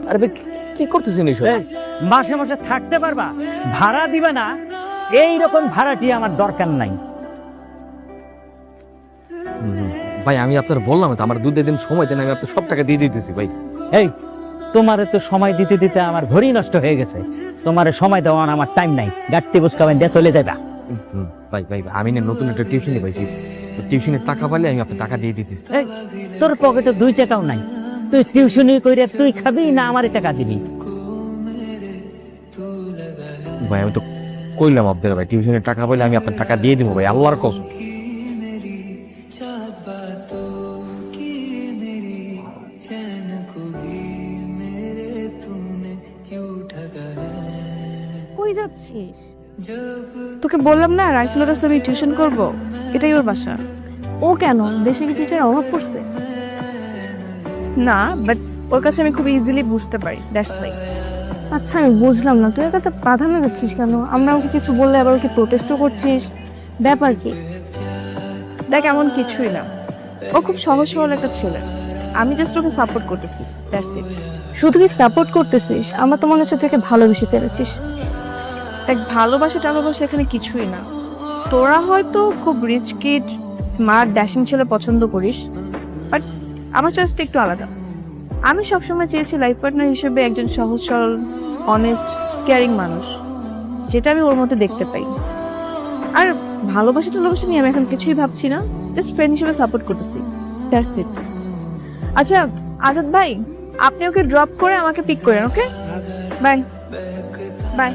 আরে ভাই কি করতেছেন এইসব? মাসে মাসে থাকতে পারবা, ভাড়া দিবে না, এইরকম ভাড়াটি আমার দরকার নাই। ভাই আমি আপনার বললাম তো আমার 2 দিন সময় দেন, আমি আপনার সব টাকা দিয়ে দিতেছি ভাই। এই তোমারে তো সময় দিতে দিতে আমার ঘড়ি নষ্ট হয়ে গেছে, তোমারে সময় দেওয়ার আমার টাইম নাই। গাড়িতে বুঝকাবেন দিয়ে চলে যাবা। ভাই ভাই আমি না নতুন একটা টিউশনি পাইছি, টিউশনের টাকা পাইলে আমি আপনার টাকা দিয়ে দিতেছি। এই তোর পকেটে 2 টাকাও নাই, তুই টিউশনি কইরে তুই খাবি না আমারে টাকা দিবি? ভাই আমি তো কইলাম আপনার ভাই টিউশনের টাকা পাইলে আমি আপনার টাকা দিয়ে দিব ভাই, আল্লাহর কসম। কই যাচ্ছিস? তোকে বললাম না রাইসুলের কাছে আমি টিউশন করব, এটাই ওর বাসা। ও কেন, দেশে কি টিচার অভাব পড়ছে? না, বাট ওর কাছে আমি খুব ইজিলি বুঝতে পারি, দ্যাটস লাইক। আচ্ছা আমি বুঝলাম না, তুই এত প্রাধান্য দিচ্ছিস কেন? আমরা ওকে কিছু বললে আবার ওকে প্রোটেস্টও করছিস, ব্যাপার কি? দেখ এমন কিছুই না, ও খুব সহজ সরল একটা ছেলে, আমি জাস্ট ওকে সাপোর্ট করতেছি, দ্যাটস ইট। শুধু কি সাপোর্ট করতেছিস? আমার তো মনে হচ্ছে তুই একে ভালোবেসে ফেলেছিস। দেখ ভালোবাসা টালোবাসা এখানে কিছুই না। তোরা হয়তো খুব রিচ কিড, স্মার্ট, ড্যাশিং ছেলে পছন্দ করিস, বাট আমার চয়েসটা একটু আলাদা। আমি সবসময় চেয়েছি লাইফ পার্টনার হিসেবে একজন সহজ সরল, অনেস্ট, কেয়ারিং মানুষ, যেটা আমি ওর মধ্যে দেখতে পাই। আর ভালোবাসা টালোবাসা নিয়ে আমি এখন কিছুই ভাবছি না, জাস্ট ফ্রেন্ড হিসেবে সাপোর্ট করতেছি, দ্যাটস ইট। আচ্ছা আজাদ ভাই, আপনি ওকে ড্রপ করে আমাকে পিক করেন, ওকে? Bye bye.